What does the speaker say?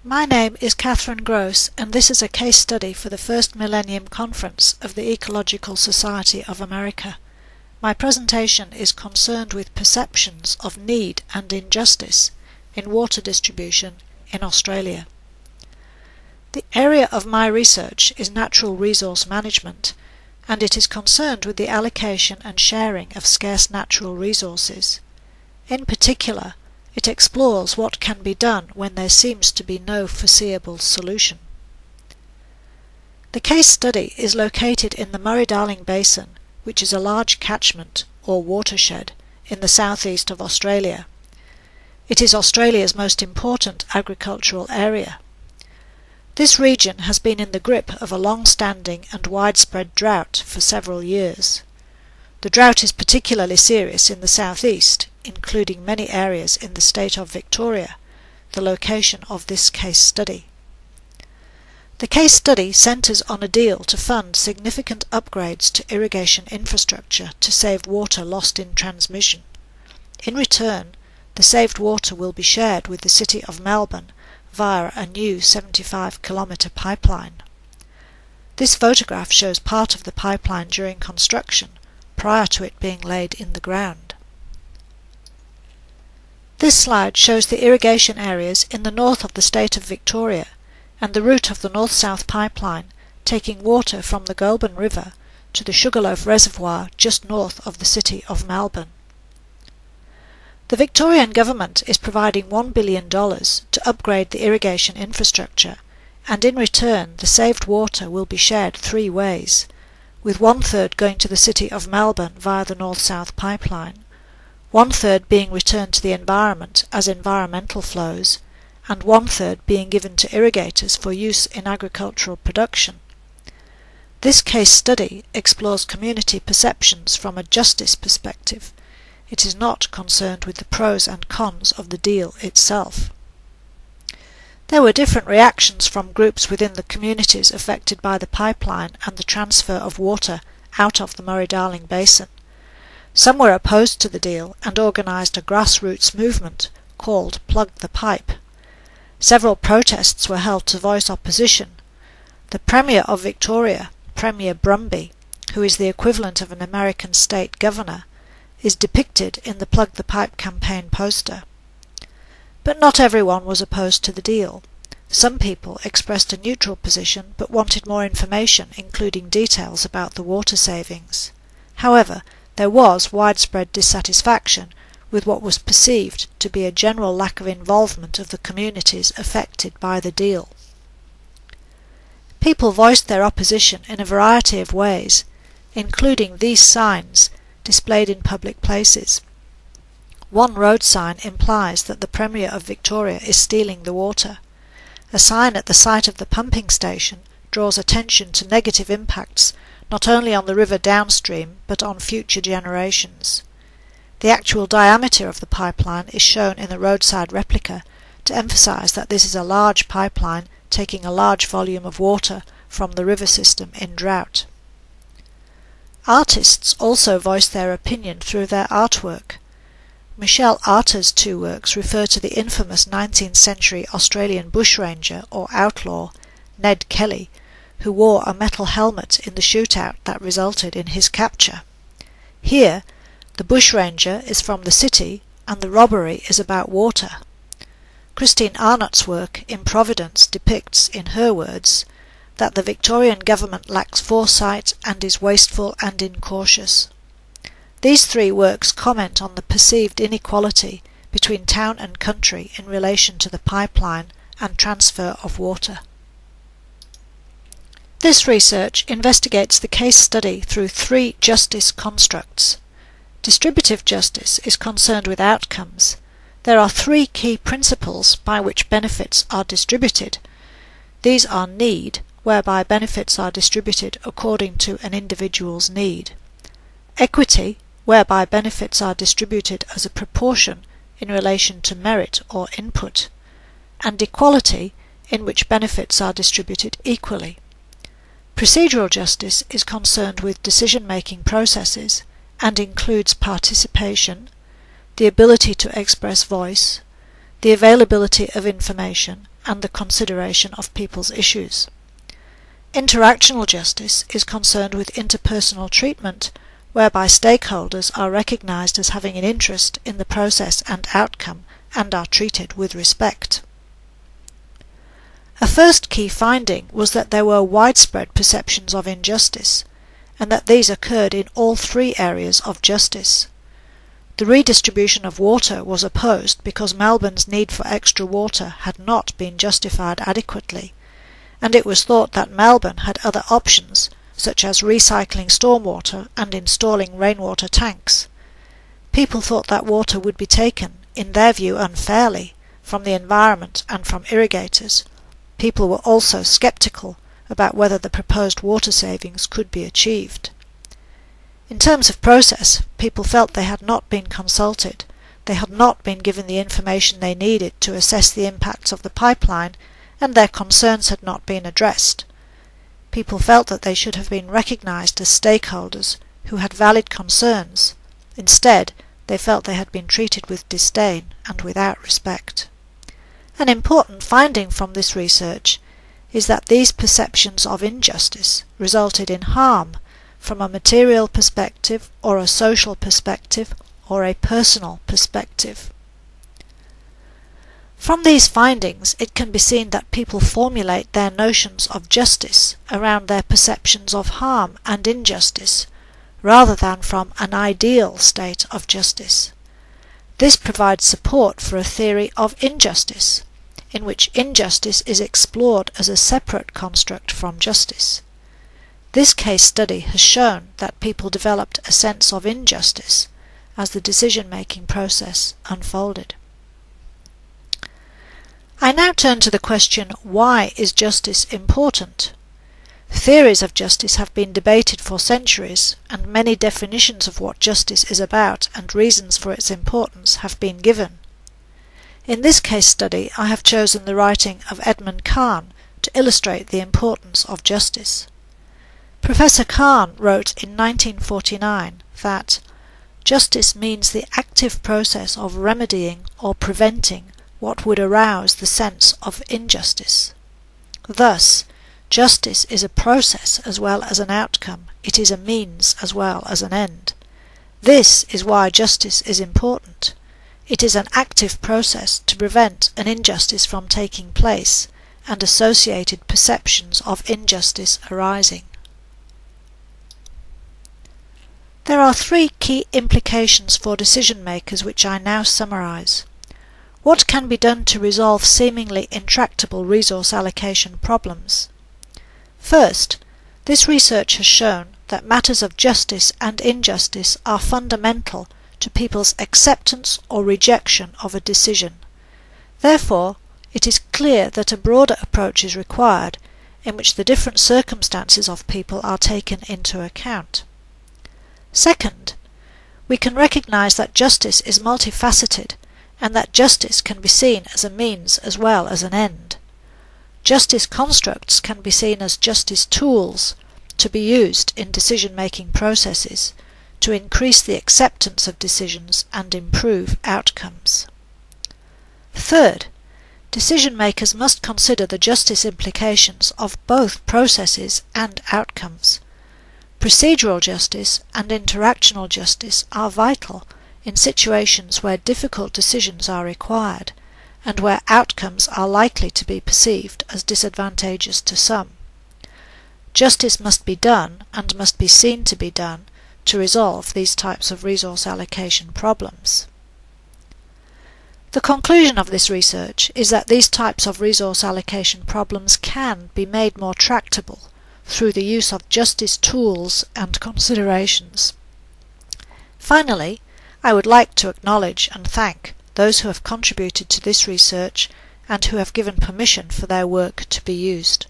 My name is Catherine Gross, and this is a case study for the First Millennium Conference of the Ecological Society of America. My presentation is concerned with perceptions of need and injustice in water distribution in Australia. The area of my research is natural resource management, and it is concerned with the allocation and sharing of scarce natural resources. In particular, it explores what can be done when there seems to be no foreseeable solution. The case study is located in the Murray-Darling Basin, which is a large catchment or watershed in the southeast of Australia. It is Australia's most important agricultural area. This region has been in the grip of a long-standing and widespread drought for several years. The drought is particularly serious in the southeast, including many areas in the state of Victoria, the location of this case study. The case study centres on a deal to fund significant upgrades to irrigation infrastructure to save water lost in transmission. In return, the saved water will be shared with the City of Melbourne via a new 75-kilometre pipeline. This photograph shows part of the pipeline during construction, prior to it being laid in the ground. This slide shows the irrigation areas in the north of the state of Victoria and the route of the north-south pipeline taking water from the Goulburn River to the Sugarloaf Reservoir just north of the City of Melbourne. The Victorian Government is providing $1 billion to upgrade the irrigation infrastructure, and in return the saved water will be shared three ways, with 1/3 going to the City of Melbourne via the north-south pipeline, 1/3 being returned to the environment as environmental flows, and 1/3 being given to irrigators for use in agricultural production. This case study explores community perceptions from a justice perspective. It is not concerned with the pros and cons of the deal itself. There were different reactions from groups within the communities affected by the pipeline and the transfer of water out of the Murray-Darling Basin. Some were opposed to the deal and organised a grassroots movement called Plug the Pipe. Several protests were held to voice opposition. The Premier of Victoria, Premier Brumby, who is the equivalent of an American state governor, is depicted in the Plug the Pipe campaign poster. But not everyone was opposed to the deal. Some people expressed a neutral position but wanted more information, including details about the water savings. However, there was widespread dissatisfaction with what was perceived to be a general lack of involvement of the communities affected by the deal. People voiced their opposition in a variety of ways, including these signs displayed in public places. One road sign implies that the Premier of Victoria is stealing the water. A sign at the site of the pumping station draws attention to negative impacts not only on the river downstream but on future generations. The actual diameter of the pipeline is shown in the roadside replica to emphasise that this is a large pipeline taking a large volume of water from the river system in drought. Artists also voiced their opinion through their artwork. Michelle Arter's two works refer to the infamous 19th century Australian bushranger or outlaw, Ned Kelly, who wore a metal helmet in the shootout that resulted in his capture. Here, the bushranger is from the city and the robbery is about water. Christine Arnott's work in Providence depicts, in her words, that the Victorian government lacks foresight and is wasteful and incautious. These three works comment on the perceived inequality between town and country in relation to the pipeline and transfer of water. This research investigates the case study through three justice constructs. Distributive justice is concerned with outcomes. There are three key principles by which benefits are distributed. These are need, whereby benefits are distributed according to an individual's need; equity, whereby benefits are distributed as a proportion in relation to merit or input; and equality, in which benefits are distributed equally. Procedural justice is concerned with decision-making processes and includes participation, the ability to express voice, the availability of information, and the consideration of people's issues. Interactional justice is concerned with interpersonal treatment, whereby stakeholders are recognized as having an interest in the process and outcome and are treated with respect. A first key finding was that there were widespread perceptions of injustice, and that these occurred in all three areas of justice. The redistribution of water was opposed because Melbourne's need for extra water had not been justified adequately, and it was thought that Melbourne had other options, such as recycling stormwater and installing rainwater tanks. People thought that water would be taken, in their view unfairly, from the environment and from irrigators. People were also sceptical about whether the proposed water savings could be achieved. In terms of process, people felt they had not been consulted, they had not been given the information they needed to assess the impacts of the pipeline, and their concerns had not been addressed. People felt that they should have been recognised as stakeholders who had valid concerns. Instead, they felt they had been treated with disdain and without respect. An important finding from this research is that these perceptions of injustice resulted in harm from a material perspective or a social perspective or a personal perspective. From these findings, it can be seen that people formulate their notions of justice around their perceptions of harm and injustice, rather than from an ideal state of justice. This provides support for a theory of injustice, in which injustice is explored as a separate construct from justice. This case study has shown that people developed a sense of injustice as the decision-making process unfolded. I now turn to the question, why is justice important? Theories of justice have been debated for centuries, and many definitions of what justice is about and reasons for its importance have been given. In this case study, I have chosen the writing of Edmund Kahn to illustrate the importance of justice. Professor Kahn wrote in 1949 that justice means the active process of remedying or preventing what would arouse the sense of injustice. Thus, justice is a process as well as an outcome. It is a means as well as an end. This is why justice is important. It is an active process to prevent an injustice from taking place and associated perceptions of injustice arising. There are three key implications for decision makers which I now summarise. What can be done to resolve seemingly intractable resource allocation problems? First, this research has shown that matters of justice and injustice are fundamental to people's acceptance or rejection of a decision. Therefore, it is clear that a broader approach is required, in which the different circumstances of people are taken into account. Second, we can recognise that justice is multifaceted, and that justice can be seen as a means as well as an end. Justice constructs can be seen as justice tools to be used in decision-making processes to increase the acceptance of decisions and improve outcomes. Third, decision-makers must consider the justice implications of both processes and outcomes. Procedural justice and interactional justice are vital in situations where difficult decisions are required and where outcomes are likely to be perceived as disadvantageous to some. Justice must be done and must be seen to be done to resolve these types of resource allocation problems. The conclusion of this research is that these types of resource allocation problems can be made more tractable through the use of justice tools and considerations. Finally, I would like to acknowledge and thank those who have contributed to this research and who have given permission for their work to be used.